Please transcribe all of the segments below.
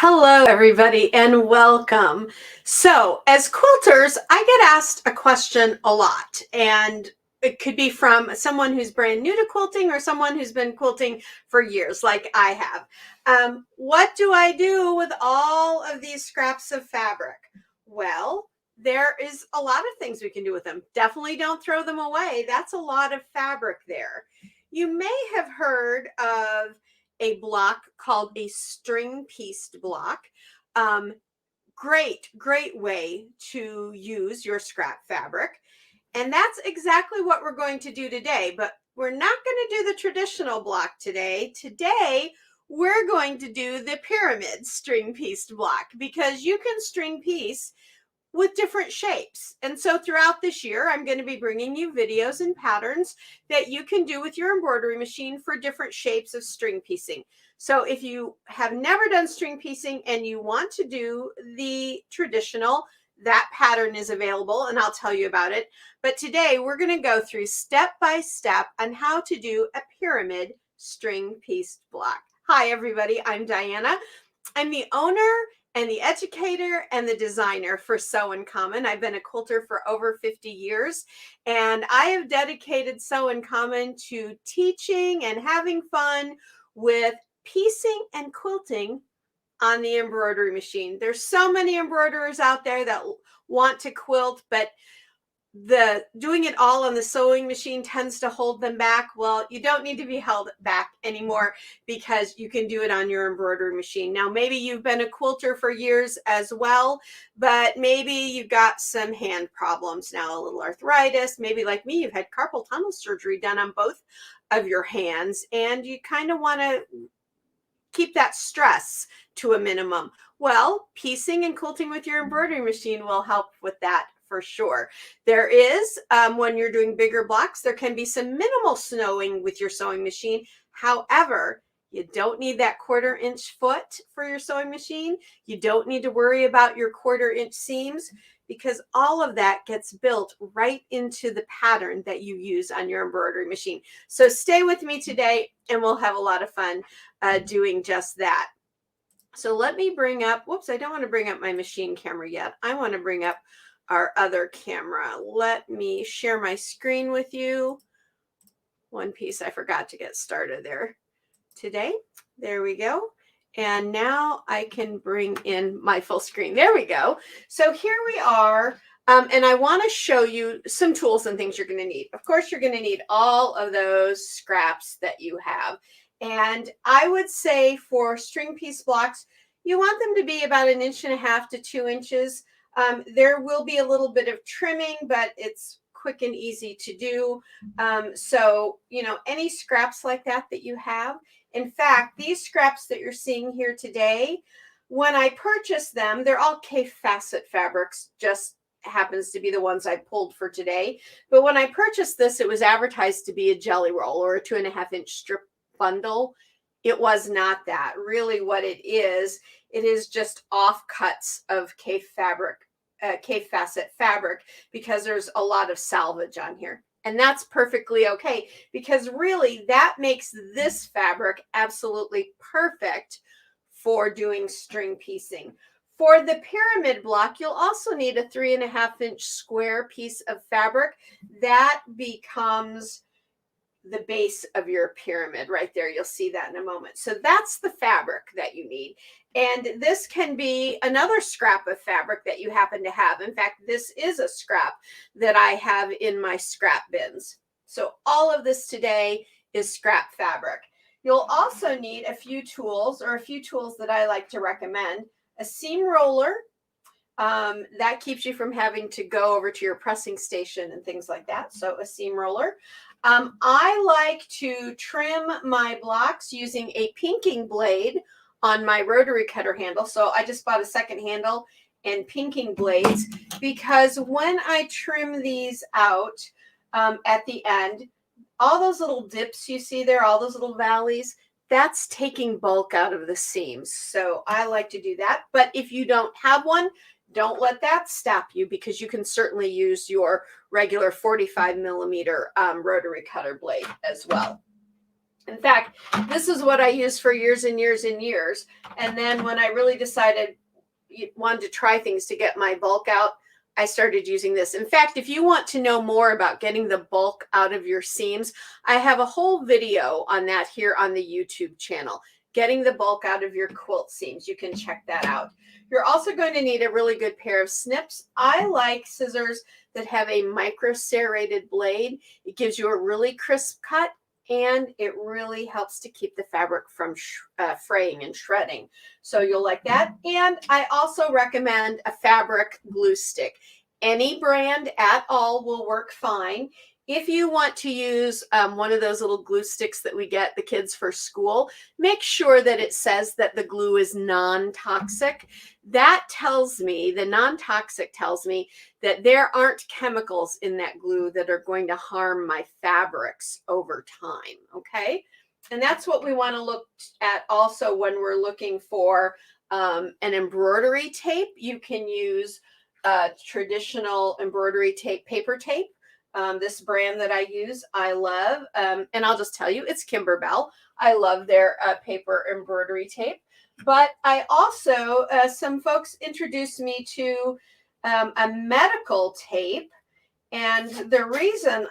Hello, everybody, and welcome. So, as quilters, I get asked a question a lot, and it could be from someone who's brand new to quilting or someone who's been quilting for years, like I have. What do I do with all of these scraps of fabric? Well, there is a lot of things we can do with them. Definitely don't throw them away. That's a lot of fabric there. You may have heard of a block called a string pieced block. Um, great way to use your scrap fabric. And that's exactly what we're going to do today, but we're not going to do the traditional block today. Today, we're going to do the pyramid string pieced block because you can string piece with different shapes. And so throughout this year, I'm going to be bringing you videos and patterns that you can do with your embroidery machine for different shapes of string piecing. So if you have never done string piecing and you want to do the traditional, that pattern is available and I'll tell you about it. But today we're going to go through step by step on how to do a pyramid string pieced block. Hi everybody, I'm Diana. I'm the owner and the educator and the designer for Sew in Common. I've been a quilter for over 50 years, and I have dedicated Sew in Common to teaching and having fun with piecing and quilting on the embroidery machine. There's so many embroiderers out there that want to quilt, but the doing it all on the sewing machine tends to hold them back. Well, you don't need to be held back anymore because you can do it on your embroidery machine. Now, maybe you've been a quilter for years as well, but maybe you've got some hand problems now, a little arthritis. Maybe like me, you've had carpal tunnel surgery done on both of your hands, and you kind of want to keep that stress to a minimum. Well, piecing and quilting with your embroidery machine will help with that for sure. There is, when you're doing bigger blocks, there can be some minimal sewing with your sewing machine. However, you don't need that 1/4 inch foot for your sewing machine. You don't need to worry about your 1/4 inch seams because all of that gets built right into the pattern that you use on your embroidery machine. So stay with me today and we'll have a lot of fun doing just that. So let me bring up, whoops, I don't want to bring up my machine camera yet. I want to bring up our other camera. Let me share my screen with you. One piece I forgot to get started there today. There we go. And now I can bring in my full screen. There we go. So here we are. And I want to show you some tools and things you're going to need. Of course, you're going to need all of those scraps that you have. And I would say for string piece blocks, you want them to be about 1.5 to 2 inches. There will be a little bit of trimming, but it's quick and easy to do. So, you know, any scraps like that you have. In fact, these scraps that you're seeing here today, when I purchased them, they're all Kaffe Fassett fabrics, just happens to be the ones I pulled for today. But when I purchased this, it was advertised to be a jelly roll or a 2.5 inch strip bundle. It was not that. Really what it is just offcuts of Kaffe Fassett fabric because there's a lot of salvage on here. And that's perfectly okay because really that makes this fabric absolutely perfect for doing string piecing. For the pyramid block, you'll also need a 3.5 inch square piece of fabric. That becomes the base of your pyramid right there. You'll see that in a moment. So that's the fabric that you need. And this can be another scrap of fabric that you happen to have. In fact, this is a scrap that I have in my scrap bins. So all of this today is scrap fabric. You'll also need a few tools that I like to recommend. A seam roller, that keeps you from having to go over to your pressing station and things like that. So a seam roller. I like to trim my blocks using a pinking blade on my rotary cutter handle. So I just bought a second handle and pinking blades because when I trim these out at the end, all those little dips you see there, all those little valleys, that's taking bulk out of the seams. So I like to do that. But if you don't have one, don't let that stop you because you can certainly use your regular 45 millimeter rotary cutter blade as well. In fact, this is what I used for years and years and years. And then when I really decided wanted to try things to get my bulk out, I started using this. In fact, if you want to know more about getting the bulk out of your seams, I have a whole video on that here on the YouTube channel, getting the bulk out of your quilt seams. You can check that out. You're also going to need a really good pair of snips. I like scissors that have a micro serrated blade. It gives you a really crisp cut, and it really helps to keep the fabric from fraying and shredding. So you'll like that. And I also recommend a fabric glue stick. Any brand at all will work fine. If you want to use one of those little glue sticks that we get the kids for school, make sure that it says that the glue is non-toxic. That tells me, the non-toxic tells me that there aren't chemicals in that glue that are going to harm my fabrics over time, okay? And that's what we want to look at also when we're looking for an embroidery tape. You can use traditional embroidery tape, paper tape. This brand that I use, I love. And I'll just tell you, it's Kimberbell. I love their paper embroidery tape. But I also, some folks introduced me to a medical tape. And the reason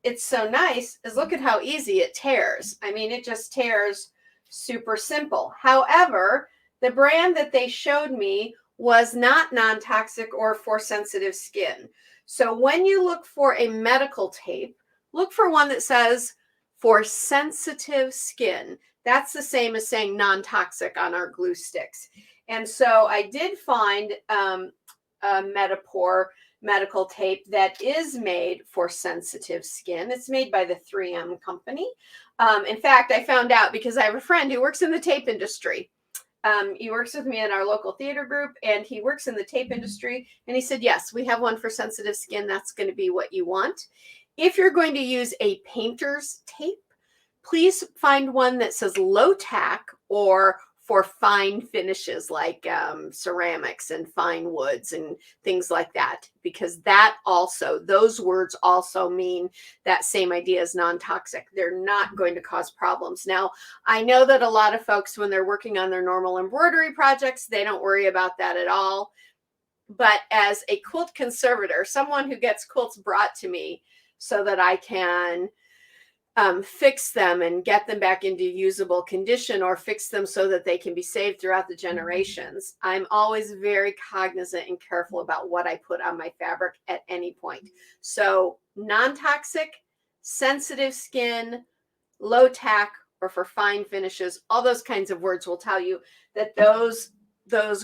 it's so nice is look at how easy it tears. I mean, it just tears super simple. However, the brand that they showed me was not non-toxic or for sensitive skin. So when you look for a medical tape, look for one that says for sensitive skin. That's the same as saying non-toxic on our glue sticks. And so I did find a Metapore medical tape that is made for sensitive skin. It's made by the 3M company. In fact, I found out because I have a friend who works in the tape industry. He works with me in our local theater group, and he works in the tape industry. And he said, yes, we have one for sensitive skin. That's going to be what you want. If you're going to use a painter's tape, please find one that says low tack or for fine finishes like ceramics and fine woods and things like that, because that also, those words also mean that same idea as non-toxic. They're not going to cause problems. Now, I know that a lot of folks, when they're working on their normal embroidery projects, they don't worry about that at all. But as a quilt conservator, someone who gets quilts brought to me so that I can fix them and get them back into usable condition, or fix them so that they can be saved throughout the generations, I'm always very cognizant and careful about what I put on my fabric at any point. So non-toxic, sensitive skin, low tack, or for fine finishes, all those kinds of words will tell you that those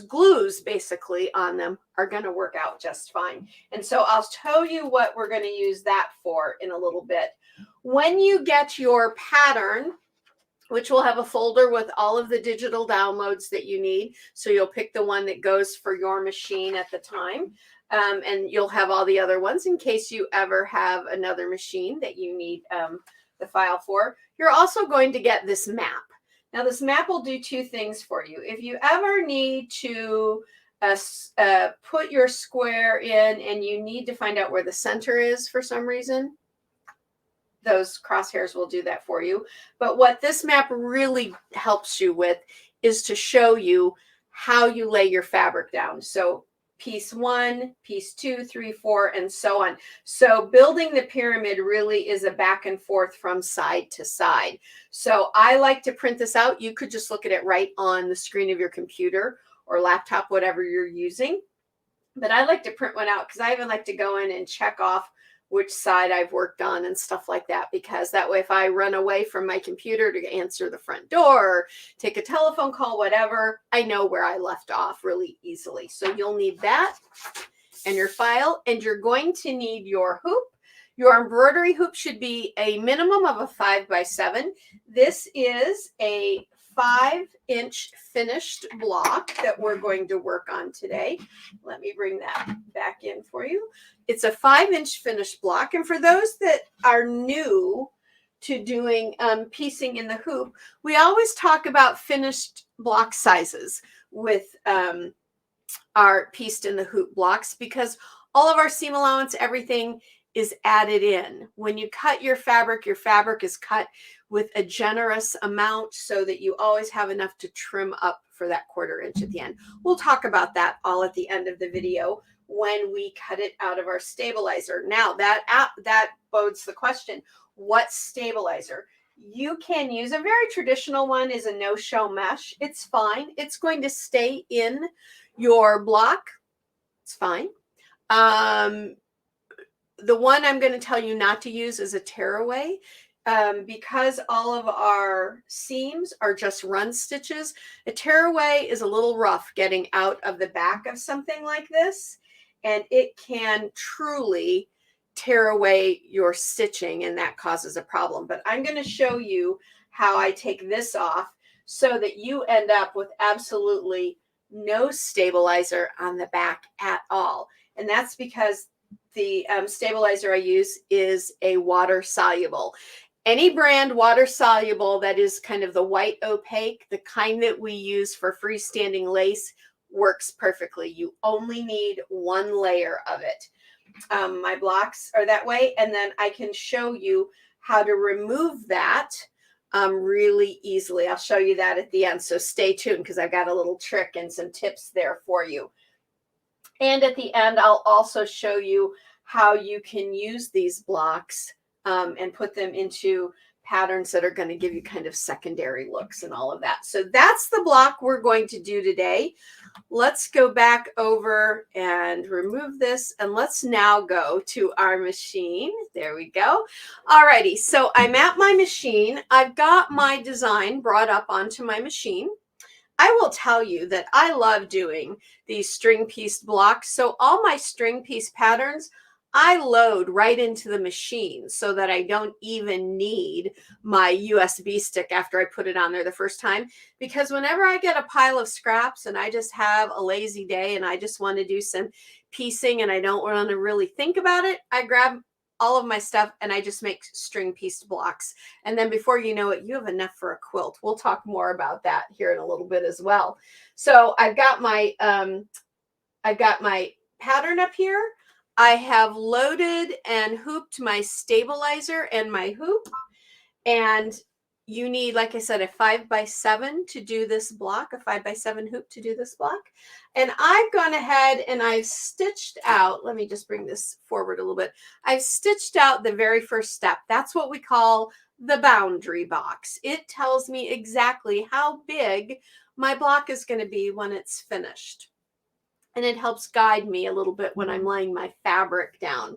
glues basically on them are going to work out just fine. And so I'll tell you what we're going to use that for in a little bit. When you get your pattern, which will have a folder with all of the digital downloads that you need, so you'll pick the one that goes for your machine at the time, and you'll have all the other ones in case you ever have another machine that you need the file for. You're also going to get this map. Now, this map will do two things for you. If you ever need to put your square in and you need to find out where the center is for some reason, those crosshairs will do that for you. But what this map really helps you with is to show you how you lay your fabric down. So piece 1, piece 2, 3, 4, and so on. So building the pyramid really is a back and forth from side to side. So I like to print this out. You could just look at it right on the screen of your computer or laptop, whatever you're using. But I like to print one out because I even like to go in and check off which side I've worked on and stuff like that, because that way if I run away from my computer to answer the front door or take a telephone call, whatever, I know where I left off really easily. So you'll need that and your file, and you're going to need your hoop. Your embroidery hoop should be a minimum of a 5x7. This is a 5-inch finished block that we're going to work on today. Let me bring that back in for you. It's a 5-inch finished block. And for those that are new to doing piecing in the hoop, we always talk about finished block sizes with our pieced in the hoop blocks, because all of our seam allowance, everything is added in. When you cut your fabric is cut with a generous amount so that you always have enough to trim up for that 1/4 inch at the end. We'll talk about that all at the end of the video when we cut it out of our stabilizer. Now that bodes the question, what stabilizer? You can use a very traditional one is a no-show mesh. It's fine. It's going to stay in your block. It's fine. The one I'm going to tell you not to use is a tearaway. Because all of our seams are just run stitches, a tearaway is a little rough getting out of the back of something like this, and it can truly tear away your stitching, and that causes a problem. But I'm going to show you how I take this off so that you end up with absolutely no stabilizer on the back at all. And that's because the stabilizer I use is a water soluble. Any brand water soluble that is kind of the white opaque, the kind that we use for freestanding lace, works perfectly. You only need one layer of it. My blocks are that way, and then I can show you how to remove that really easily. I'll show you that at the end, so stay tuned because I've got a little trick and some tips there for you. And at the end, I'll also show you how you can use these blocks and put them into patterns that are going to give you kind of secondary looks and all of that. So that's the block we're going to do today. Let's go back over and remove this, and let's now go to our machine. There we go. Alrighty, so I'm at my machine. I've got my design brought up onto my machine. I will tell you that I love doing these string piece blocks. So all my string piece patterns, I load right into the machine so that I don't even need my USB stick after I put it on there the first time. Because whenever I get a pile of scraps and I just have a lazy day and I just want to do some piecing and I don't want to really think about it, I grab all of my stuff and I just make string piece blocks. And then before you know it, you have enough for a quilt. We'll talk more about that here in a little bit as well. So I've got my pattern up here. I have loaded and hooped my stabilizer and my hoop, and you need, like I said, a 5x7 to do this block, a 5x7 hoop to do this block. And I've gone ahead and I've stitched out, let me just bring this forward a little bit. I've stitched out the very first step. That's what we call the boundary box. It tells me exactly how big my block is going to be when it's finished. And it helps guide me a little bit when I'm laying my fabric down.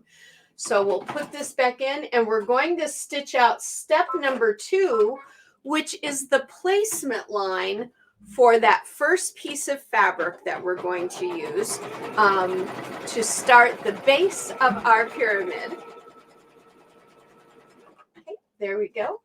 So we'll put this back in, and we're going to stitch out step number 2, which is the placement line for that first piece of fabric that we're going to use to start the base of our pyramid. Okay, there we go.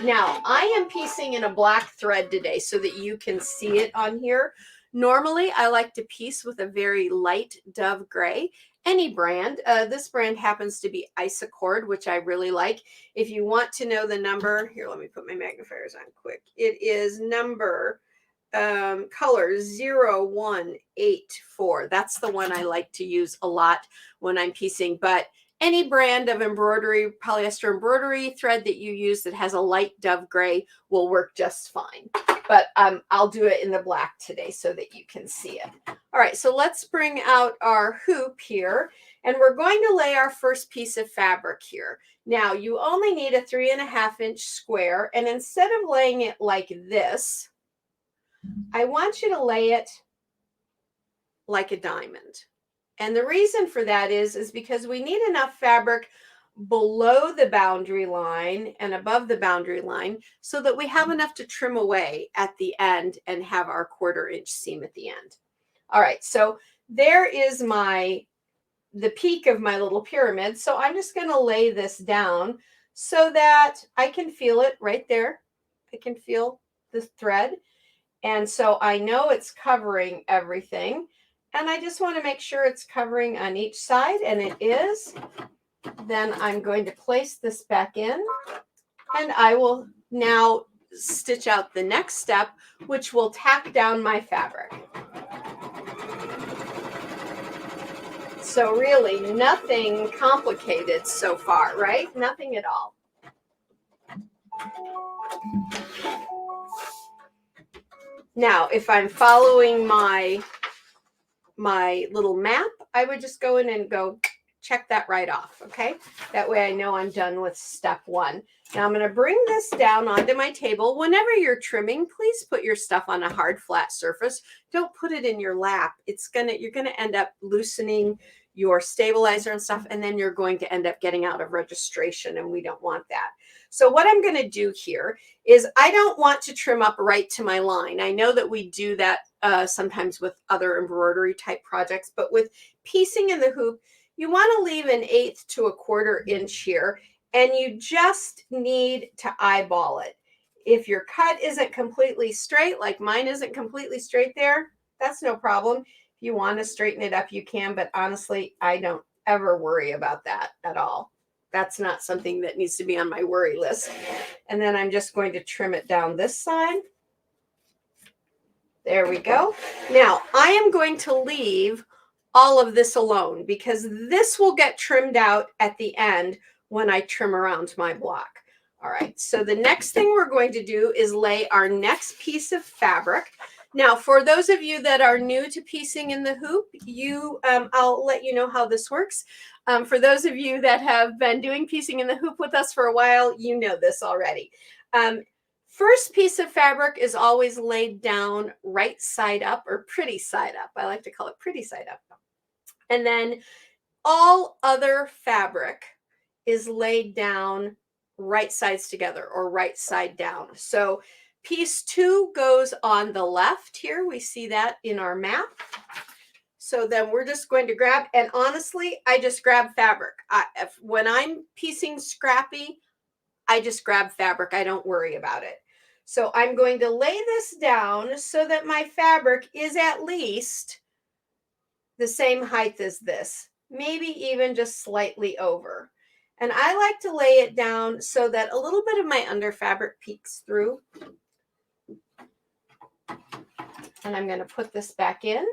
Now, I am piecing in a black thread today so that you can see it on here. Normally, I like to piece with a very light dove gray. Any brand. This brand happens to be Isacord, which I really like. If you want to know the number, here, let me put my magnifiers on quick. It is number color 0184. That's the one I like to use a lot when I'm piecing, but any brand of embroidery, polyester embroidery thread that you use that has a light dove gray will work just fine. But I'll do it in the black today so that you can see it. All right, so let's bring out our hoop here, and we're going to lay our first piece of fabric here. Now, you only need a 3.5 inch square, and instead of laying it like this, I want you to lay it like a diamond. And the reason for that is because we need enough fabric below the boundary line and above the boundary line so that we have enough to trim away at the end and have our 1/4 inch seam at the end. All right, so there is the peak of my little pyramid. So I'm just going to lay this down so that I can feel it right there. I can feel the thread. And so I know it's covering everything. And I just want to make sure it's covering on each side, and it is. Then I'm going to place this back in, and I will now stitch out the next step, which will tack down my fabric. So really nothing complicated so far, right? Nothing at all. Now, if I'm following my little map, I would just go in and go check that right off, okay? That way I know I'm done with step one. Now I'm going to bring this down onto my table. Whenever you're trimming, please put your stuff on a hard, flat surface. Don't put it in your lap. You're going to end up loosening your stabilizer and stuff, and then you're going to end up getting out of registration, and we don't want that. So what I'm going to do here is I don't want to trim up right to my line. I know that we do that sometimes with other embroidery type projects, but with piecing in the hoop, you want to leave an 1/8 to a 1/4 inch here, and you just need to eyeball it. If your cut isn't completely straight, like mine isn't completely straight there, that's no problem. If you want to straighten it up, you can, but honestly, I don't ever worry about that at all. That's not something that needs to be on my worry list. And then I'm just going to trim it down this side. There we go. Now, I am going to leave all of this alone because this will get trimmed out at the end when I trim around my block. All right, so the next thing we're going to do is lay our next piece of fabric. Now, for those of you that are new to piecing in the hoop, I'll let you know how this works. For those of you that have been doing piecing in the hoop with us for a while, you know this already. First piece of fabric is always laid down right side up, or pretty side up. I like to call it pretty side up. And then all other fabric is laid down right sides together or right side down. So piece 2 goes on the left here. We see that in our map. So then we're just going to grab, and honestly, I just grab fabric. When I'm piecing scrappy, I just grab fabric. I don't worry about it. So I'm going to lay this down so that my fabric is at least the same height as this, maybe even just slightly over. And I like to lay it down so that a little bit of my under fabric peeks through. And I'm going to put this back in.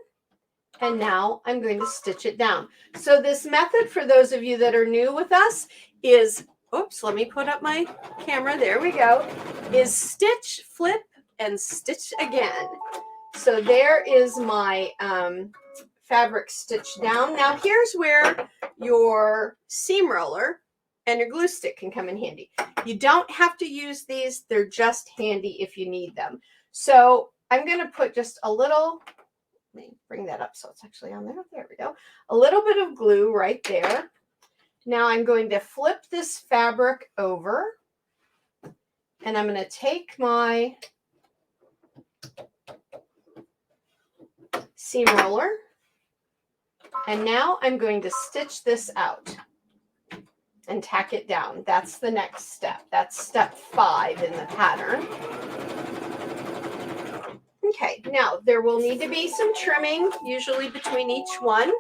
And now I'm going to stitch it down. So this method, for those of you that are new with us, is, oops, let me put up my camera. There we go. Is stitch, flip, and stitch again. So there is my fabric stitched down. Now here's where your seam roller and your glue stick can come in handy. You don't have to use these. They're just handy if you need them. So I'm going to put just a little, let me bring that up so it's actually on there. There we go. A little bit of glue right there. Now I'm going to flip this fabric over, and I'm going to take my seam roller, and now I'm going to stitch this out and tack it down. That's the next step. That's step 5 in the pattern. Okay, now there will need to be some trimming, usually between each one.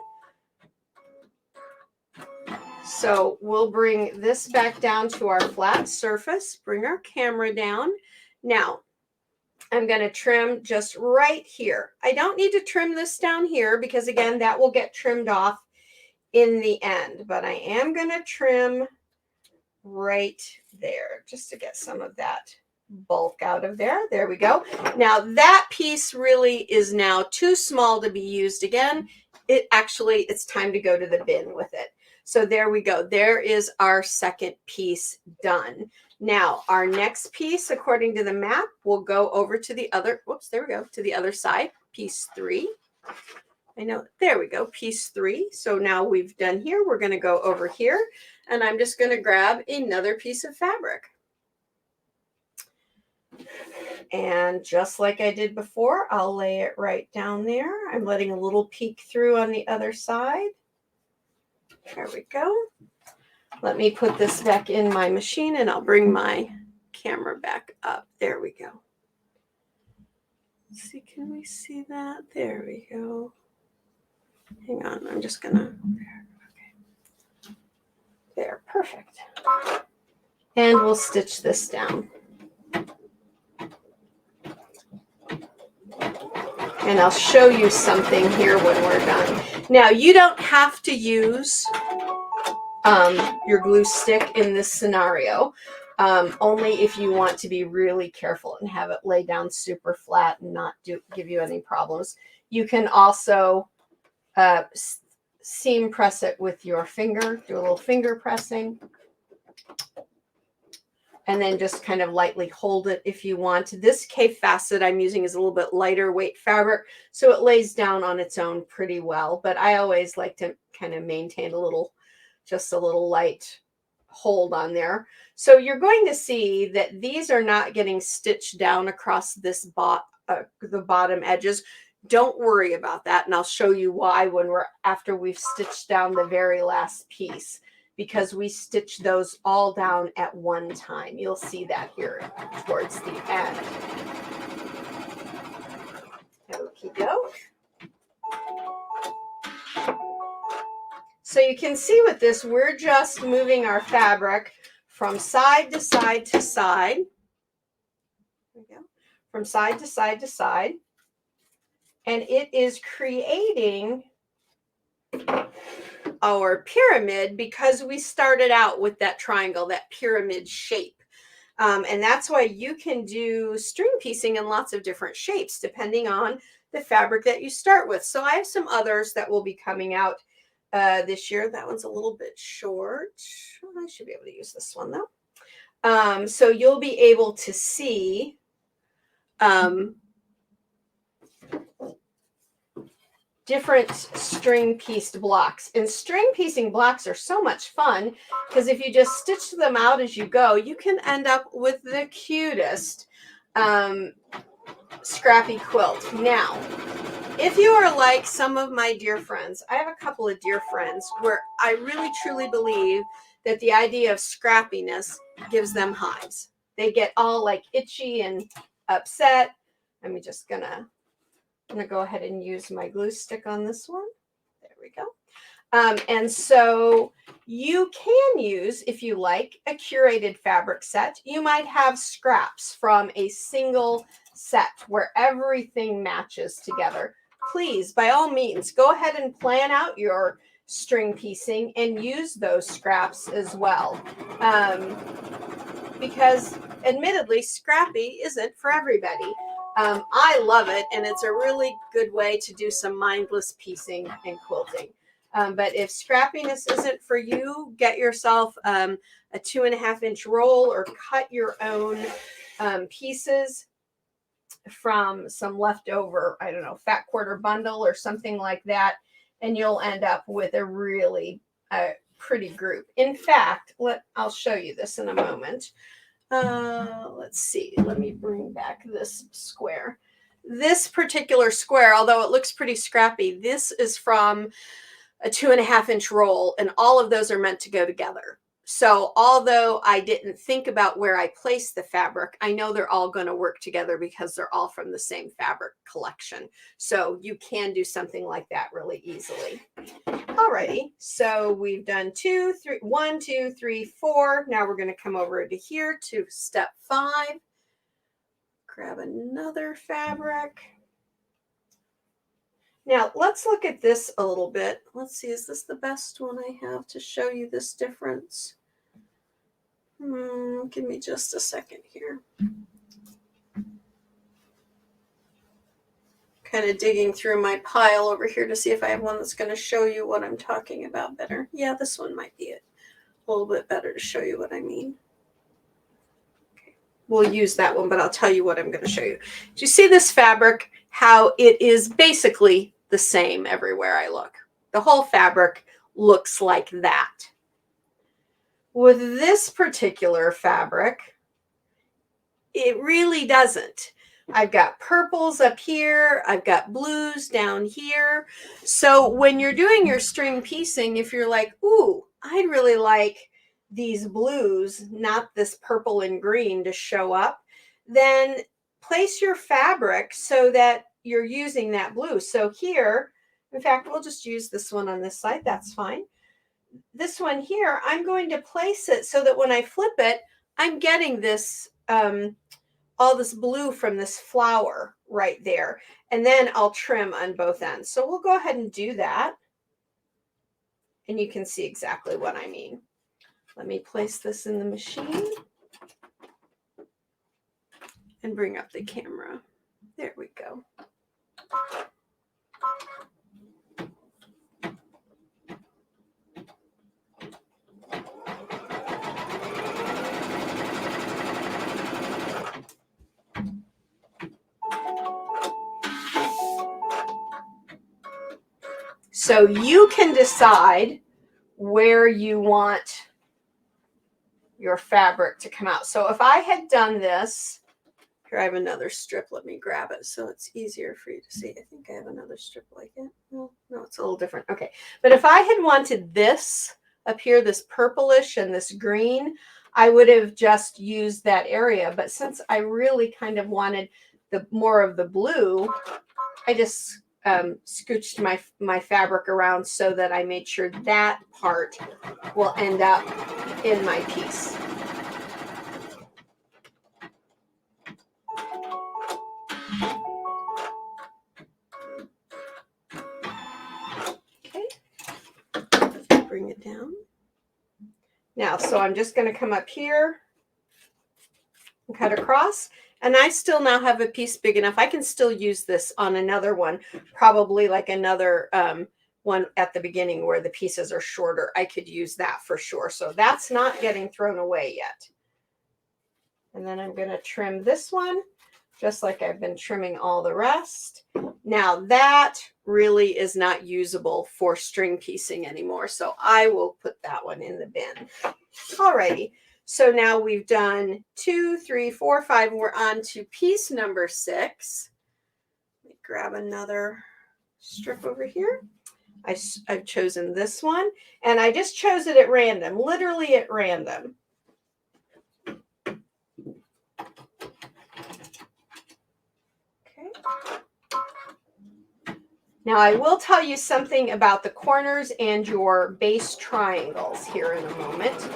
So we'll bring this back down to our flat surface, bring our camera down. Now, I'm going to trim just right here. I don't need to trim this down here because, again, that will get trimmed off in the end. But I am going to trim right there just to get some of that bulk out of there. There we go. Now, that piece really is now too small to be used again. It's time to go to the bin with it. So there we go. There is our second piece done. Now, our next piece, according to the map, will go over to the other, whoops, there we go, to the other side, piece 3. I know, there we go, piece 3. So now we've done here, we're going to go over here, and I'm just going to grab another piece of fabric. And just like I did before, I'll lay it right down there. I'm letting a little peek through on the other side. There we go. Let me put this back in my machine, and I'll bring my camera back up. There we go. Let's see, can we see that? There we go. Hang on, I'm just gonna, there, okay. There, perfect. And we'll stitch this down. And I'll show you something here when we're done. Now, you don't have to use your glue stick in this scenario. only if you want to be really careful and have it lay down super flat and not give you any problems. You can also seam press it with your finger, do a little finger pressing, and then just kind of lightly hold it if you want. This Kaffe Fassett I'm using is a little bit lighter weight fabric, so it lays down on its own pretty well, but I always like to kind of maintain just a little light hold on there. So you're going to see that these are not getting stitched down across this the bottom edges. Don't worry about that, and I'll show you why after we've stitched down the very last piece, because we stitch those all down at one time. You'll see that here towards the end. Okie doke. So you can see with this, we're just moving our fabric from side to side to side. There we go. From side to side to side. And it is creating our pyramid because we started out with that triangle, that pyramid shape. And that's why you can do string piecing in lots of different shapes depending on the fabric that you start with. So I have some others that will be coming out this year. That one's a little bit short. I should be able to use this one though. So you'll be able to see different string pieced blocks. And string piecing blocks are so much fun because if you just stitch them out as you go, you can end up with the cutest scrappy quilt. Now, if you are like some of my dear friends, I have a couple of dear friends where I really truly believe that the idea of scrappiness gives them hives. They get all like itchy and upset. I'm just gonna go ahead and use my glue stick on this one. There we go. And so you can use, if you like, a curated fabric set. You might have scraps from a single set where everything matches together. Please, by all means, go ahead and plan out your string piecing and use those scraps as well. Because admittedly, scrappy isn't for everybody. I love it, and it's a really good way to do some mindless piecing and quilting. But if scrappiness isn't for you, get yourself a 2.5-inch roll or cut your own pieces from some leftover, I don't know, fat quarter bundle or something like that, and you'll end up with a really pretty group. In fact, I'll show you this in a moment. Let's see. Let me bring back this square. This particular square, although it looks pretty scrappy, this is from a 2.5-inch roll, and all of those are meant to go together. So although I didn't think about where I placed the fabric, I know they're all going to work together because they're all from the same fabric collection. So you can do something like that really easily. Alrighty, so we've done 1, 2, 3, 4. Now we're going to come over to here to step 5. Grab another fabric. Now let's look at this a little bit. Let's see, is this the best one I have to show you this difference? Give me just a second here. Kind of digging through my pile over here to see if I have one that's going to show you what I'm talking about better. Yeah, this one might be it. A little bit better to show you what I mean. Okay. We'll use that one, but I'll tell you what I'm going to show you. Do you see this fabric? How it is basically the same everywhere I look. The whole fabric looks like that. With this particular fabric, it really doesn't. I've got purples up here. I've got blues down here. So when you're doing your string piecing, if you're like, ooh, I'd really like these blues, not this purple and green to show up, then place your fabric so that you're using that blue. So here, in fact, we'll just use this one on this side. That's fine. This one here, I'm going to place it so that when I flip it, I'm getting this, all this blue from this flower right there. And then I'll trim on both ends. So we'll go ahead and do that. And you can see exactly what I mean. Let me place this in the machine. and bring up the camera. There we go. So you can decide where you want your fabric to come out. So if I had done this, here I have another strip. Let me grab it so it's easier for you to see. I think I have another strip like it. No, it's a little different. Okay. But if I had wanted this up here, this purplish and this green, I would have just used that area. But since I really kind of wanted the more of the blue, I just scooched my fabric around so that I made sure that part will end up in my piece. Okay, bring it down. Now, so I'm just going to come up here and cut across. And I still now have a piece big enough. I can still use this on another one, probably like another one at the beginning where the pieces are shorter. I could use that for sure. So that's not getting thrown away yet. And then I'm going to trim this one just like I've been trimming all the rest. Now that really is not usable for string piecing anymore. So I will put that one in the bin. Alrighty. So now we've done 2, 3, 4, 5. We're on to piece number 6. Let me grab another strip over here. I've chosen this one, and I just chose it at random, literally at random. Okay. Now I will tell you something about the corners and your base triangles here in a moment.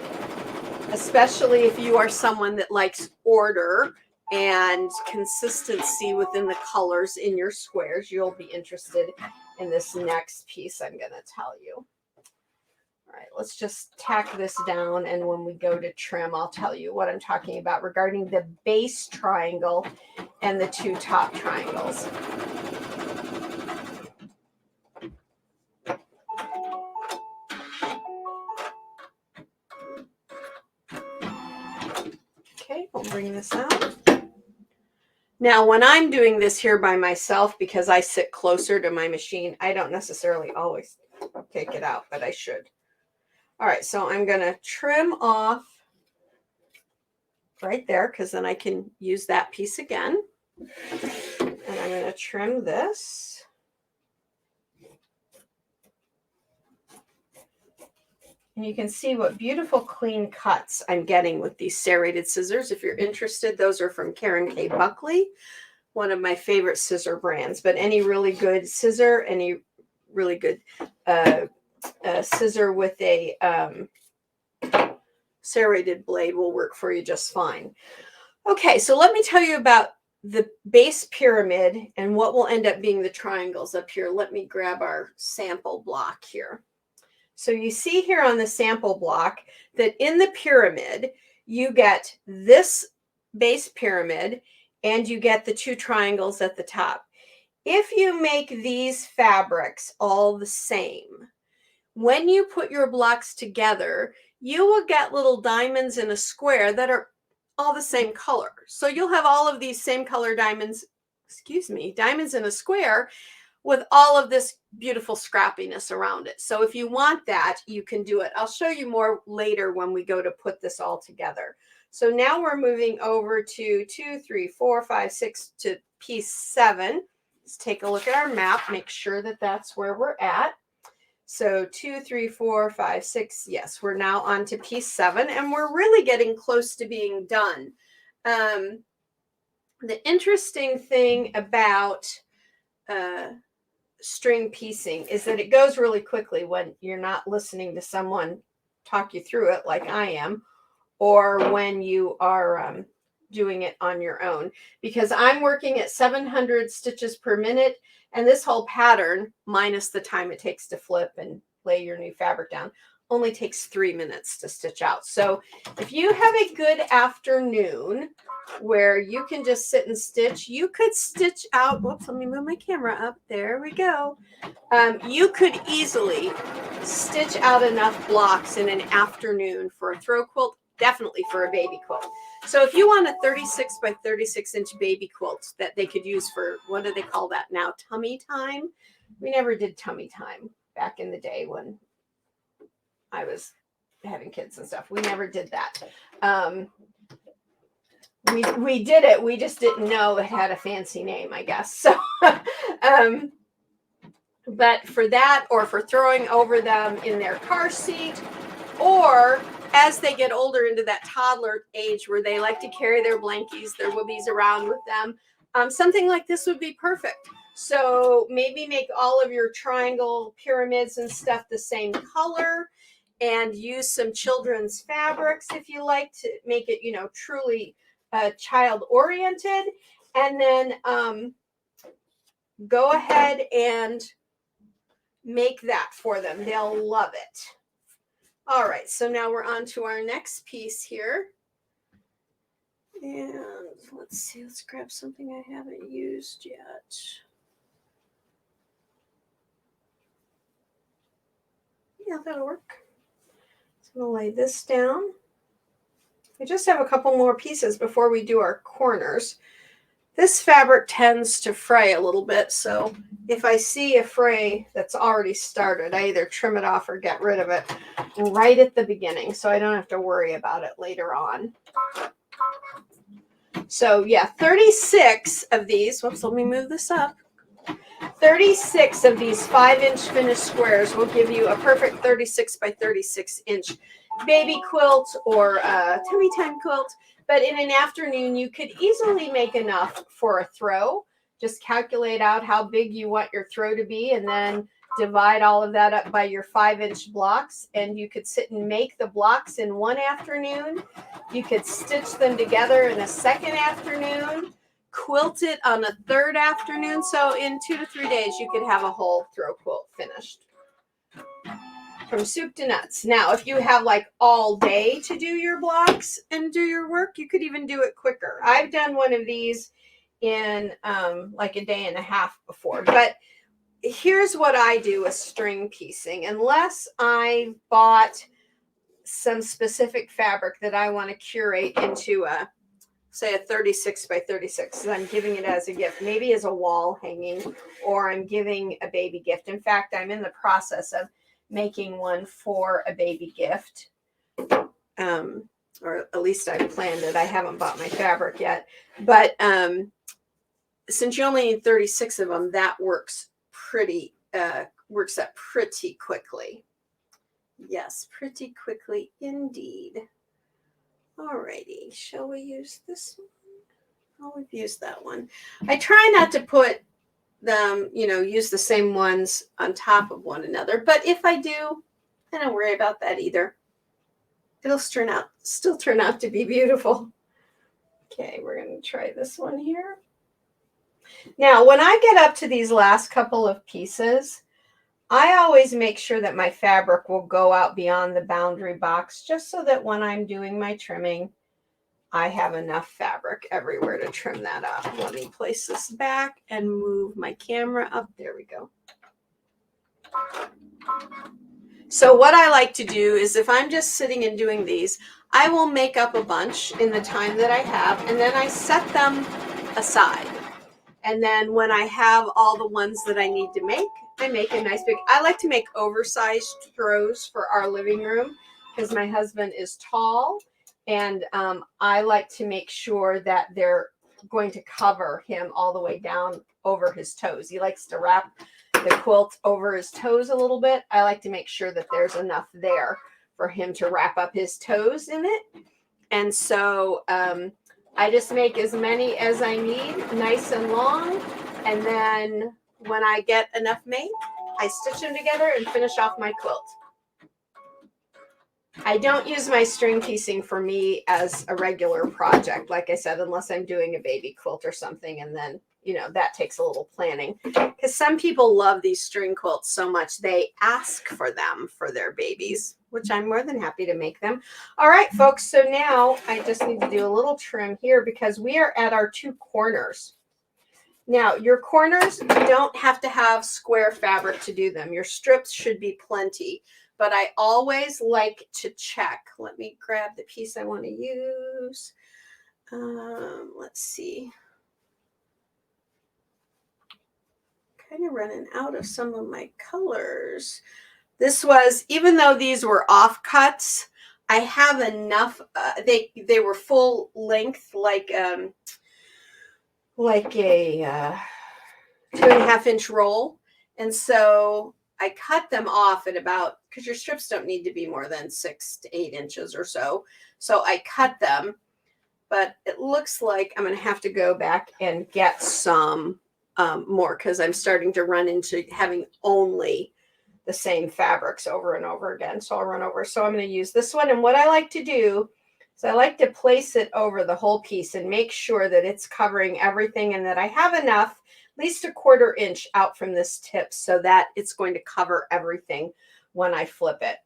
Especially if you are someone that likes order and consistency within the colors in your squares, you'll be interested in this next piece I'm going to tell you. All right, let's just tack this down, and when we go to trim, I'll tell you what I'm talking about regarding the base triangle and the 2 top triangles. Okay, we'll bring this out. Now, when I'm doing this here by myself, because I sit closer to my machine, I don't necessarily always take it out, but I should. All right, so I'm going to trim off right there because then I can use that piece again. And I'm going to trim this. And you can see what beautiful clean cuts I'm getting with these serrated scissors. If you're interested, those are from Karen K. Buckley, one of my favorite scissor brands. But any really good scissor, any really good scissor with a serrated blade will work for you just fine. Okay, so let me tell you about the base pyramid and what will end up being the triangles up here. Let me grab our sample block here. So you see here on the sample block that in the pyramid, you get this base pyramid and you get the 2 triangles at the top. If you make these fabrics all the same, when you put your blocks together, you will get little diamonds in a square that are all the same color. So you'll have all of these same color diamonds, diamonds in a square with all of this beautiful scrappiness around it. So if you want that, you can do it. I'll show you more later when we go to put this all together. So now we're moving over to 2, 3, 4, 5, 6 to piece 7. Let's take a look at our map, make sure that that's where we're at. So 2, 3, 4, 5, 6. Yes, we're now on to piece 7, and we're really getting close to being done. The interesting thing about string piecing is that it goes really quickly when you're not listening to someone talk you through it like I am, or when you are doing it on your own, because I'm working at 700 stitches per minute, and this whole pattern, minus the time it takes to flip and lay your new fabric down, only takes 3 minutes to stitch out. So if you have a good afternoon where you can just sit and stitch, you could stitch out, whoops, let me move my camera up. There we go. You could easily stitch out enough blocks in an afternoon for a throw quilt, definitely for a baby quilt. So if you want a 36 by 36 inch baby quilt that they could use for, what do they call that now? Tummy time? We never did tummy time back in the day when I was having kids and stuff. We never did that. We did it. We just didn't know it had a fancy name, I guess. So, but for that, or for throwing over them in their car seat, or as they get older into that toddler age where they like to carry their blankies, their woobies around with them, something like this would be perfect. So maybe make all of your triangle pyramids and stuff the same color, and use some children's fabrics if you like to make it, truly child oriented. And then go ahead and make that for them. They'll love it. All right, so now we're on to our next piece here. And let's see, let's grab something I haven't used yet. Yeah, that'll work. So I'm going to lay this down. We just have a couple more pieces before we do our corners. This fabric tends to fray a little bit, so if I see a fray that's already started, I either trim it off or get rid of it right at the beginning, so I don't have to worry about it later on. So yeah, 36 of these, whoops, let me move this up. 36 of these 5-inch finished squares will give you a perfect 36 by 36 inch baby quilt or tummy time quilt. But in an afternoon, you could easily make enough for a throw. Just calculate out how big you want your throw to be, and then divide all of that up by your 5-inch blocks. And you could sit and make the blocks in one afternoon. You could stitch them together in a second afternoon, quilt it on a third afternoon. So in 2 to 3 days, you could have a whole throw quilt finished. From soup to nuts. Now, if you have like all day to do your blocks and do your work, you could even do it quicker. I've done one of these in like a day and a half before. But here's what I do with string piecing. Unless I bought some specific fabric that I want to curate into a, say, a 36 by 36, and I'm giving it as a gift, maybe as a wall hanging, or I'm giving a baby gift. In fact, I'm in the process of making one for a baby gift, or at least I've planned it. I haven't bought my fabric yet, but since you only need 36 of them, that works up pretty quickly. Yes, pretty quickly indeed. Alrighty, shall we use this one? Oh, we've used that one. I try not to put them, use the same ones on top of one another. But if I do, I don't worry about that either. It'll still turn out to be beautiful. Okay, we're going to try this one here. Now, when I get up to these last couple of pieces, I always make sure that my fabric will go out beyond the boundary box, just so that when I'm doing my trimming, I have enough fabric everywhere to trim that up. Let me place this back and move my camera up. There we go. So what I like to do is, if I'm just sitting and doing these, I will make up a bunch in the time that I have, and then I set them aside. And then when I have all the ones that I need to make, I make a nice big, I like to make oversized throws for our living room because my husband is tall. And I like to make sure that they're going to cover him all the way down over his toes. He likes to wrap the quilt over his toes a little bit. I like to make sure that there's enough there for him to wrap up his toes in it. And so I just make as many as I need, nice and long. And then when I get enough made, I stitch them together and finish off my quilt. I don't use my string piecing for me as a regular project, like I said, unless I'm doing a baby quilt or something, and then you know, that takes a little planning, because some people love these string quilts so much they ask for them for their babies, which I'm more than happy to make them. All right, folks, so now I just need to do a little trim here because we are at our 2 corners. Now, your corners, you don't have to have square fabric to do them. Your strips should be plenty, but I always like to check. Let me grab the piece I want to use. Let's see. Kind of running out of some of my colors. This was, even though these were offcuts, I have enough. They were full length, like a 2.5 inch roll, and so I cut them off at about, because your strips don't need to be more than 6 to 8 inches or so. So I cut them, but it looks like I'm going to have to go back and get some more, because I'm starting to run into having only the same fabrics over and over again. So I'll run over. So I'm going to use this one. And what I like to do is I like to place it over the whole piece and make sure that it's covering everything and that I have enough, at least 1/4 inch out from this tip, so that it's going to cover everything when I flip it.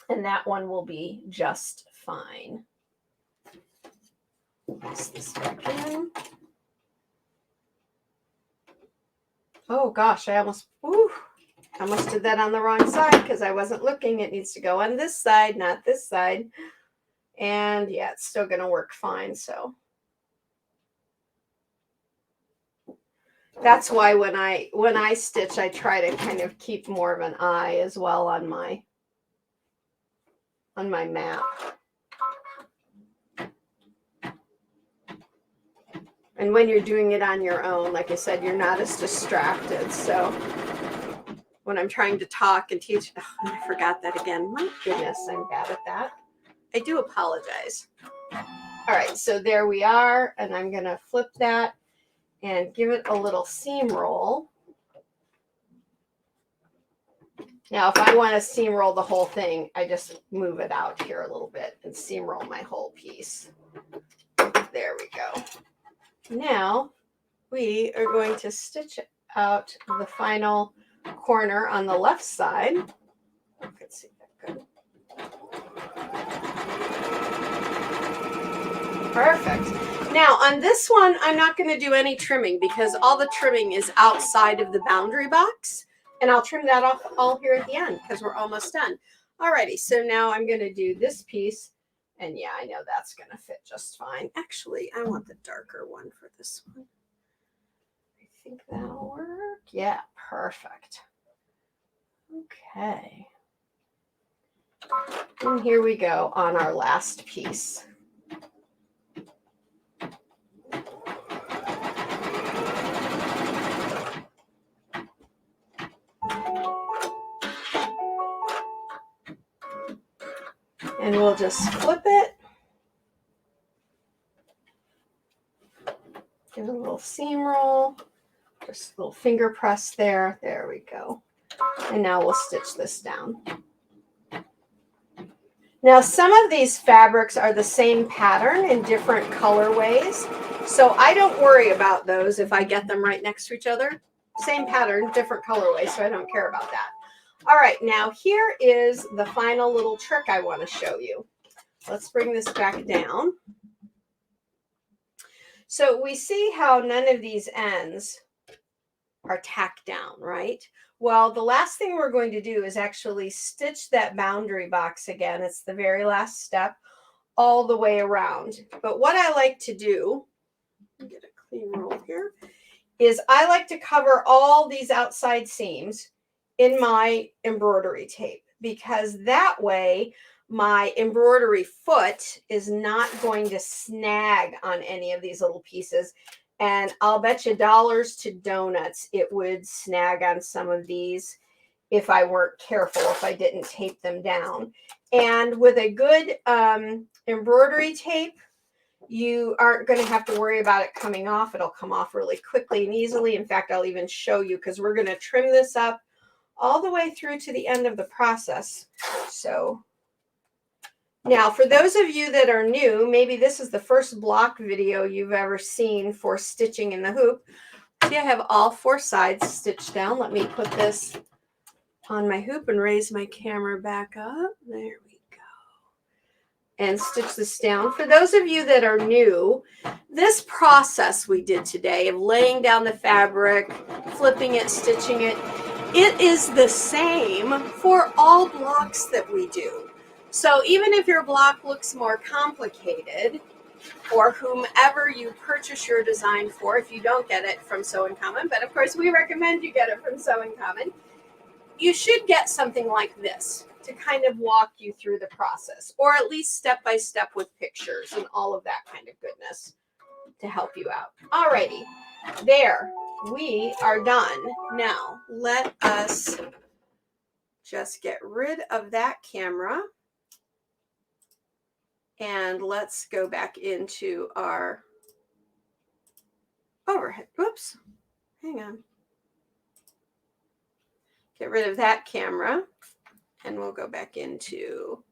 And that one will be just fine. Place this back in. Oh gosh, I almost did that on the wrong side because I wasn't looking. It needs to go on this side, not this side. And yeah, it's still going to work fine. So that's why when I stitch, I try to kind of keep more of an eye as well on my map. And when you're doing it on your own, like I said, you're not as distracted. So when I'm trying to talk and teach, oh, I forgot that again. My goodness, I'm bad at that. I do apologize. All right, so there we are. And I'm going to flip that and give it a little seam roll. Now, if I want to seam roll the whole thing, I just move it out here a little bit and seam roll my whole piece. There we go. Now, we are going to stitch out the final corner on the left side. I can see that good. Perfect. Now, on this one, I'm not going to do any trimming because all the trimming is outside of the boundary box. And I'll trim that off all here at the end because we're almost done. Alrighty, so now I'm going to do this piece. And yeah, I know that's going to fit just fine. Actually, I want the darker one for this one. I think that'll work. Yeah, perfect. Okay. And here we go on our last piece. And we'll just flip it. Give it a little seam roll. Just a little finger press there. There we go. And now we'll stitch this down. Now, some of these fabrics are the same pattern in different colorways. So I don't worry about those if I get them right next to each other. Same pattern, different colorway, so I don't care about that. All right, now here is the final little trick I want to show you. Let's bring this back down. So we see how none of these ends are tacked down, right? Well, the last thing we're going to do is actually stitch that boundary box again. It's the very last step all the way around. But what I like to do, get a clean roll here, is I like to cover all these outside seams in my embroidery tape, because that way my embroidery foot is not going to snag on any of these little pieces. And I'll bet you dollars to donuts it would snag on some of these if I weren't careful, if I didn't tape them down. And with a good embroidery tape, you aren't going to have to worry about it coming off. It'll come off really quickly and easily. In fact, I'll even show you, because we're going to trim this up all the way through to the end of the process. So Now, for those of you that are new, maybe this is the first block video you've ever seen for stitching in the hoop. See, I have all 4 sides stitched down. Let me put this on my hoop and raise my camera back up. There we go. And stitch this down. For those of you that are new, this process we did today of laying down the fabric, flipping it, stitching it, it is the same for all blocks that we do. So even if your block looks more complicated, or whomever you purchase your design for, if you don't get it from Sew & Common, but of course we recommend you get it from Sew & Common, you should get something like this to kind of walk you through the process, or at least step by step with pictures and all of that kind of goodness to help you out. Alrighty, there, we are done. Now, let us just get rid of that camera. And let's go back into our overhead. Whoops, hang on. Get rid of that camera and we'll go back into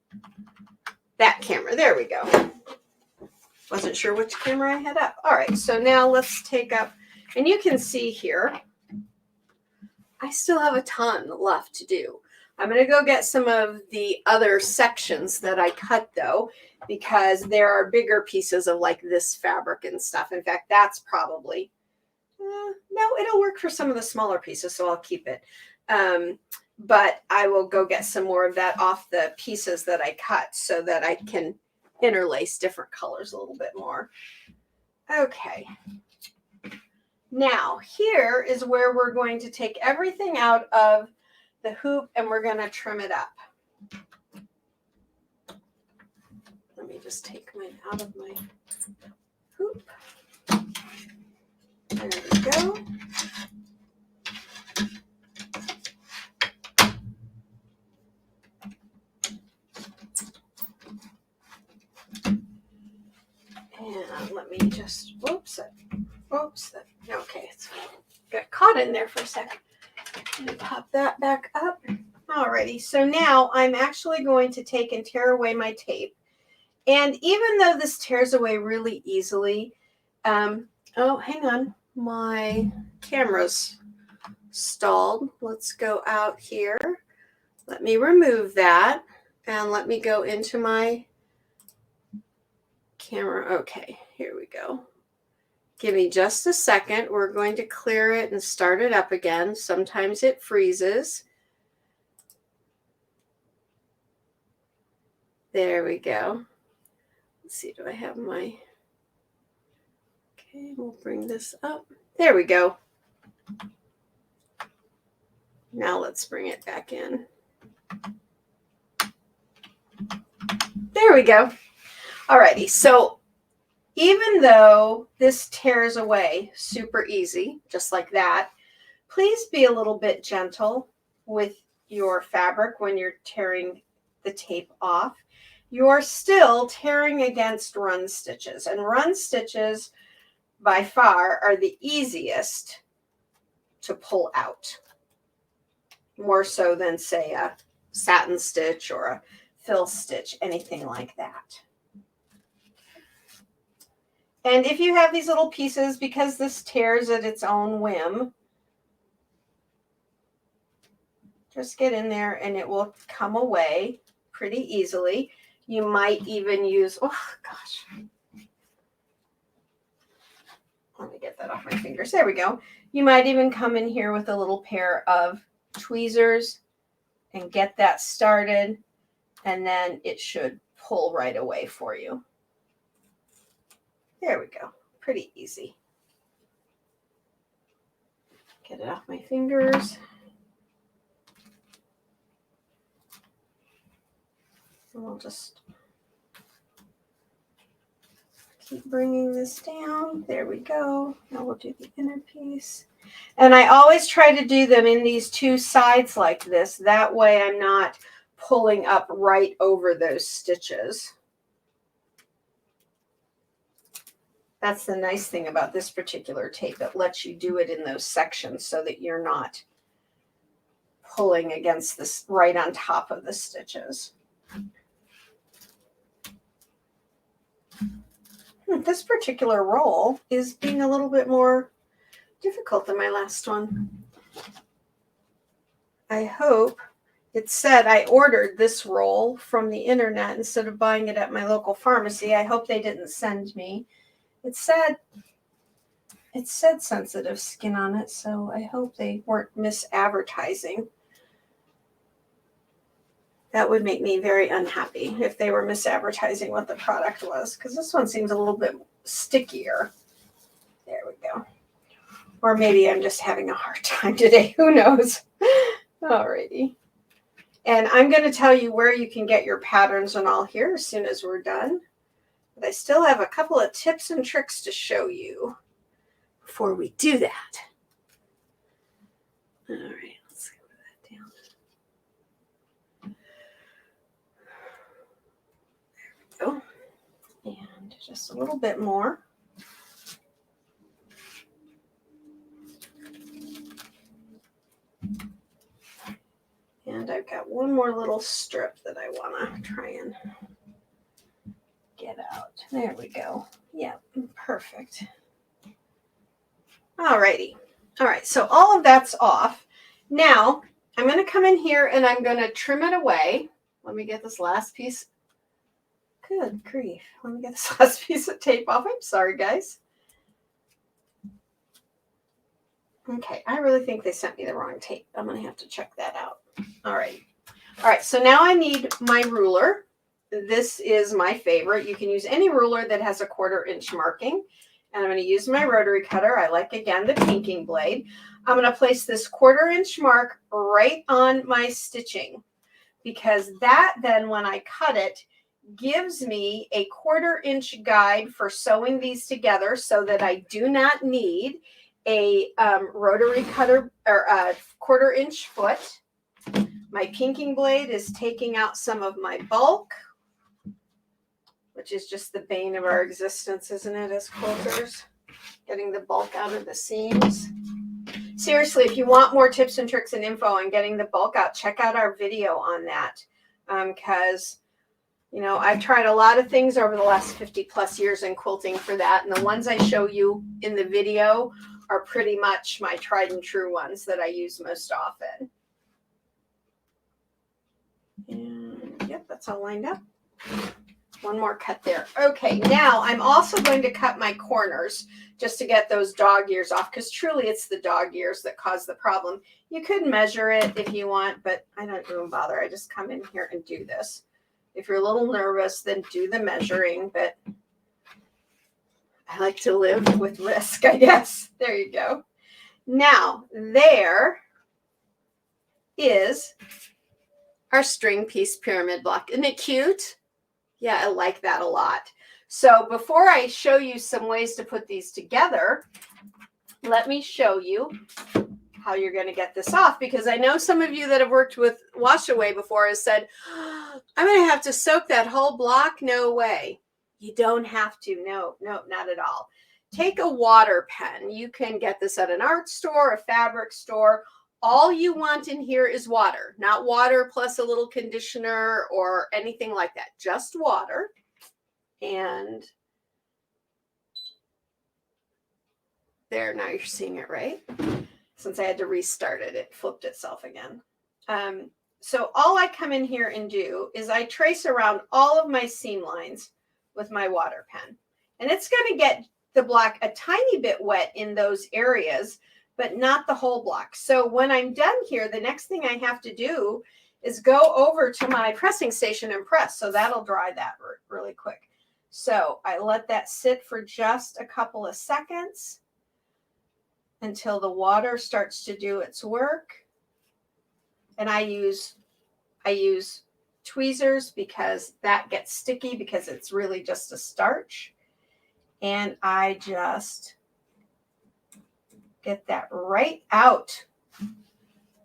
that camera. There we go. Wasn't sure which camera I had up. All right, so now let's take up, and you can see here, I still have a ton left to do. I'm going to go get some of the other sections that I cut though, because there are bigger pieces of like this fabric and stuff. In fact, that's probably, no, it'll work for some of the smaller pieces, so I'll keep it. But I will go get some more of that off the pieces that I cut so that I can interlace different colors a little bit more. Okay. Now, here is where we're going to take everything out of the hoop and we're going to trim it up. Let me just take mine out of my hoop. There we go. And let me just, okay, it's got caught in there for a second. Let me pop that back up. Alrighty, so now I'm actually going to take and tear away my tape. And even though this tears away really easily, oh, hang on, my camera's stalled. Let's go out here. Let me remove that and let me go into my camera. Okay, here we go. Give me just a second. We're going to clear it and start it up again. Sometimes it freezes. There we go. Let's see, do I have my, okay, we'll bring this up. There we go. Now let's bring it back in. There we go. Alrighty, so even though this tears away super easy, just like that, please be a little bit gentle with your fabric when you're tearing the tape off. You're still tearing against run stitches, and run stitches by far are the easiest to pull out, more so than say a satin stitch or a fill stitch, anything like that. And if you have these little pieces, because this tears at its own whim, just get in there and it will come away pretty easily. You might even use, oh gosh. Let me get that off my fingers. There we go. You might even come in here with a little pair of tweezers and get that started, and then it should pull right away for you. There we go. Pretty easy. Get it off my fingers. And we'll just keep bringing this down. There we go. Now we'll do the inner piece. And I always try to do them in these two sides like this. That way I'm not pulling up right over those stitches. That's the nice thing about this particular tape. It lets you do it in those sections so that you're not pulling against this right on top of the stitches. This particular roll is being a little bit more difficult than my last one. I hope it said I ordered this roll from the internet instead of buying it at my local pharmacy. I hope they didn't send me. It said sensitive skin on it, so I hope they weren't misadvertising. That would make me very unhappy if they were misadvertising what the product was, because this one seems a little bit stickier. There we go. Or maybe I'm just having a hard time today. Who knows? Alrighty. And I'm going to tell you where you can get your patterns and all here as soon as we're done. But I still have a couple of tips and tricks to show you before we do that. All right, let's put that down. There we go. And just a little bit more. And I've got one more little strip that I want to try and get out. There we go. Yeah, perfect. Alrighty. All right, so all of that's off. Now, I'm going to come in here and I'm going to trim it away. Let me get this last piece. Good grief. Let me get this last piece of tape off. I'm sorry, guys. Okay, I really think they sent me the wrong tape. I'm going to have to check that out. All right. All right, so now I need my ruler. This is my favorite. You can use any ruler that has a 1/4 inch marking. And I'm going to use my rotary cutter. I like, again, the pinking blade. I'm going to place this 1/4 inch mark right on my stitching, because that then, when I cut it, gives me a 1/4 inch guide for sewing these together, so that I do not need a rotary cutter or a 1/4 inch foot. My pinking blade is taking out some of my bulk, which is just the bane of our existence, isn't it, as quilters? Getting the bulk out of the seams. Seriously, if you want more tips and tricks and info on getting the bulk out, check out our video on that. Because, you know, I've tried a lot of things over the last 50 plus years in quilting for that. And the ones I show you in the video are pretty much my tried and true ones that I use most often. And yep, that's all lined up. One more cut there. Okay, now I'm also going to cut my corners just to get those dog ears off, because truly it's the dog ears that cause the problem. You could measure it if you want, but I don't even bother. I just come in here and do this. If you're a little nervous, then do the measuring, but I like to live with risk, I guess. There you go. Now, there is our string piece pyramid block. Isn't it cute? Yeah, I like that a lot. So before I show you some ways to put these together, let me show you how you're going to get this off, because I know some of you that have worked with wash away before has said, I'm going to have to soak that whole block. No way. You don't have to. No, not at all. Take a water pen. You can get this at an art store, a fabric store. All you want in here is water, not water plus a little conditioner or anything like that. Just water. And there, now you're seeing it, right? Since I had to restart it, it flipped itself again. So all I come in here and do is I trace around all of my seam lines with my water pen. And it's going to get the block a tiny bit wet in those areas, but not the whole block. So when I'm done here, the next thing I have to do is go over to my pressing station and press. So that'll dry that really quick. So I let that sit for just a couple of seconds until the water starts to do its work. And I use tweezers because that gets sticky, because it's really just a starch. And I just get that right out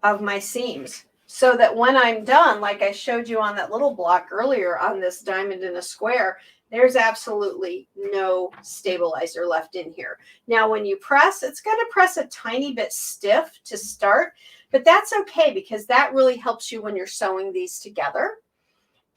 of my seams, so that when I'm done, like I showed you on that little block earlier on this diamond in a square, there's absolutely no stabilizer left in here. Now, when you press, it's going to press a tiny bit stiff to start, but that's okay, because that really helps you when you're sewing these together.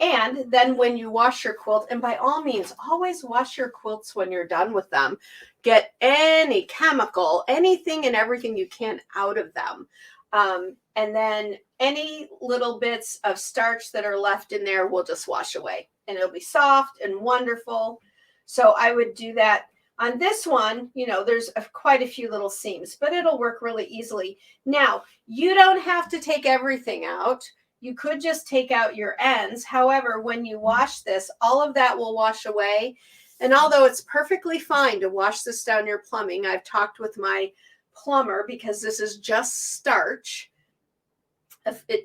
And then when you wash your quilt, and by all means, always wash your quilts when you're done with them. Get any chemical, anything and everything you can out of them. And then any little bits of starch that are left in there will just wash away, and it'll be soft and wonderful. So I would do that. On this one, you know, there's quite a few little seams, but it'll work really easily. Now, you don't have to take everything out. You could just take out your ends. However, when you wash this, all of that will wash away. And although it's perfectly fine to wash this down your plumbing, I've talked with my plumber because this is just starch.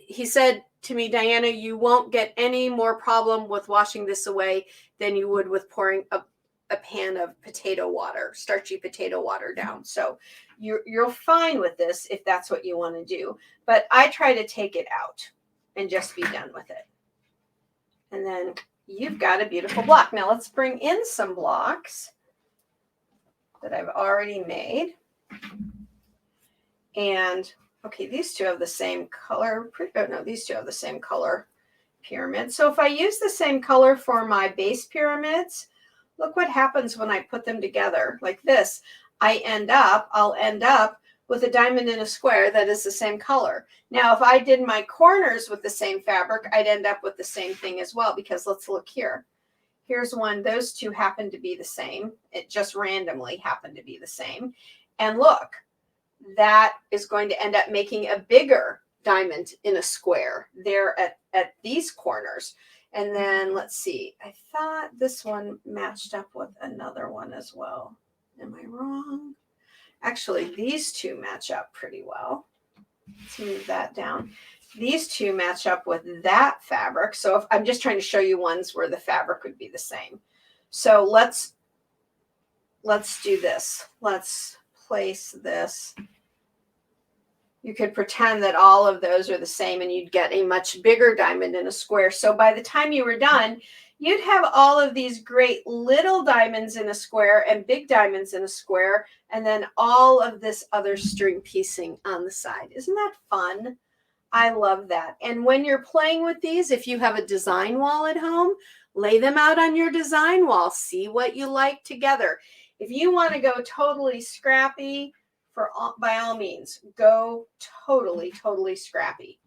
He said to me, Diana, you won't get any more problem with washing this away than you would with pouring a pan of potato water, starchy potato water down. So you're fine with this if that's what you want to do. But I try to take it out and just be done with it. And then you've got a beautiful block. Now let's bring in some blocks that I've already made. And okay, these two have the same color. Oh no, these two have the same color pyramid. So if I use the same color for my base pyramids, look what happens when I put them together like this. I'll end up with a diamond in a square that is the same color. Now, if I did my corners with the same fabric, I'd end up with the same thing as well, because let's look here. Here's one. Those two happen to be the same. It just randomly happened to be the same. And look, that is going to end up making a bigger diamond in a square there at these corners. And then let's see, I thought this one matched up with another one as well. Am I wrong? Actually, these two match up pretty well. Let's move that down. These two match up with that fabric. So if I'm just trying to show you ones where the fabric would be the same. So let's do this. Let's place this. You could pretend that all of those are the same and you'd get a much bigger diamond in a square. So by the time you were done, you'd have all of these great little diamonds in a square and big diamonds in a square, and then all of this other string piecing on the side. Isn't that fun? I love that. And when you're playing with these, if you have a design wall at home, lay them out on your design wall. See what you like together. If you want to go totally scrappy, by all means, go totally scrappy.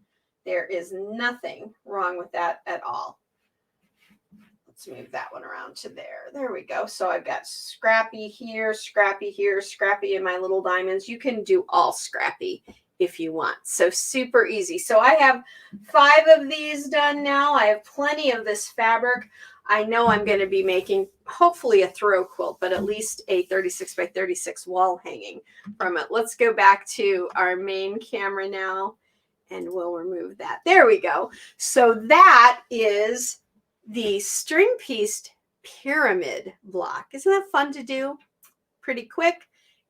There is nothing wrong with that at all. Let's move that one around to there. There we go. So I've got scrappy here, scrappy in my little diamonds. You can do all scrappy if you want. So super easy. So I have 5 of these done now. I have plenty of this fabric. I know I'm going to be making hopefully a throw quilt, but at least a 36 by 36 wall hanging from it. Let's go back to our main camera now and we'll remove that. There we go. So that is the string pieced pyramid block. Isn't that fun to do? Pretty quick.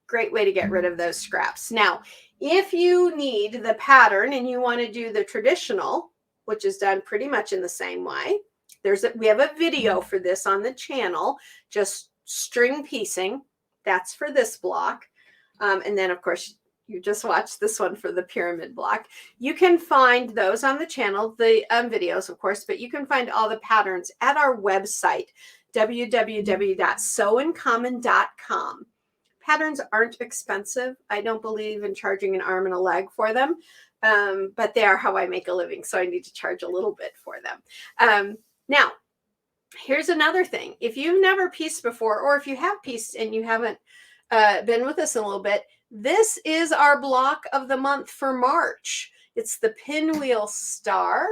Great way to get rid of those scraps. Now, if you need the pattern and you want to do the traditional, which is done pretty much in the same way, we have a video for this on the channel, just string piecing. That's for this block. And then, of course, you just watched this one for the pyramid block. You can find those on the channel, the videos, of course, but you can find all the patterns at our website, www.sewincommon.com. Patterns aren't expensive. I don't believe in charging an arm and a leg for them, but they are how I make a living, so I need to charge a little bit for them. Now, here's another thing. If you've never pieced before, or if you have pieced and you haven't been with us in a little bit, this is our block of the month for March. It's the Pinwheel Star.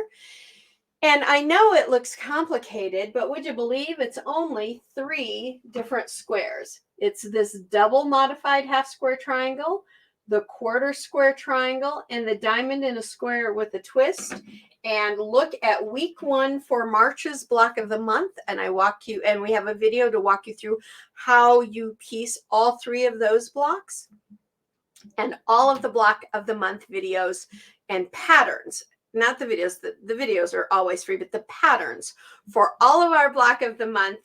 And I know it looks complicated, but would you believe it's only 3 different squares? It's this double modified half square triangle, the quarter square triangle, and the diamond in a square with a twist. And look at week 1 for March's block of the month. And we have a video to walk you through how you piece all 3 of those blocks and all of the block of the month videos and patterns. Not the videos, the videos are always free, but the patterns for all of our block of the month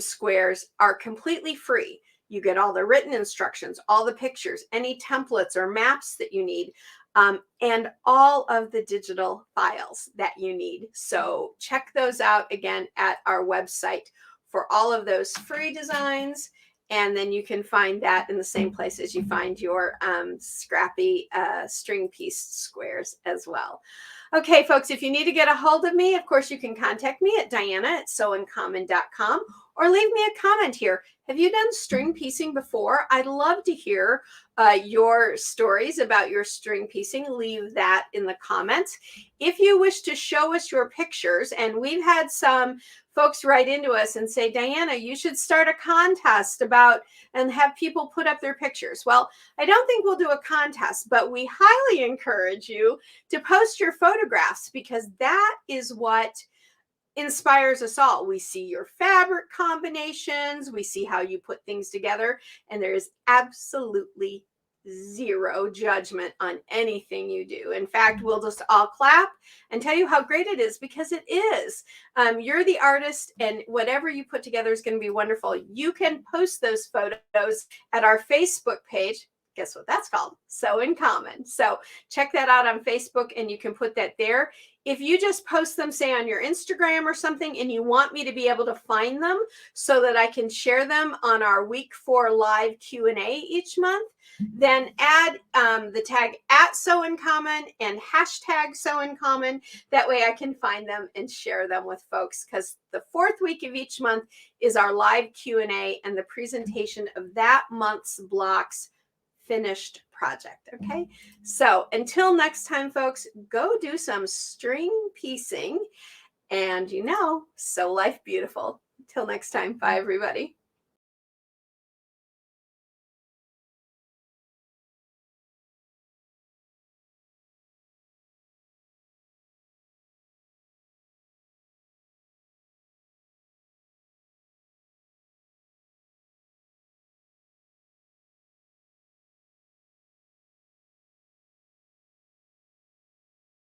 squares are completely free. You get all the written instructions, all the pictures, any templates or maps that you need. and all of the digital files that you need. So check those out again at our website for all of those free designs. And then you can find that in the same place as you find your scrappy string piece squares as well. Okay, folks, if you need to get a hold of me, of course, you can contact me at diana@sewincommon.com or leave me a comment here. Have you done string piecing before? I'd love to hear your stories about your string piecing. Leave that in the comments. If you wish to show us your pictures, and we've had some folks write into us and say, Diana, you should start a contest about and have people put up their pictures. Well, I don't think we'll do a contest, but we highly encourage you to post your photographs, because that is what inspires us all. We see your fabric combinations, we see how you put things together, and there is absolutely zero judgment on anything you do. In fact, we'll just all clap and tell you how great it is, because it is. You're the artist, and whatever you put together is going to be wonderful. You can post those photos at our Facebook page. Guess what that's called? Sew in Common. So check that out on Facebook, and you can put that there. If you just post them, say on your Instagram or something, and you want me to be able to find them so that I can share them on our week 4 live Q&A each month, then add the tag @SewInCommon and hashtag #SewInCommon. That way I can find them and share them with folks, because the 4th week of each month is our live Q&A and the presentation of that month's block's finished project. Okay, so until next time, folks, go do some string piecing and sew life beautiful. Until next time, bye everybody.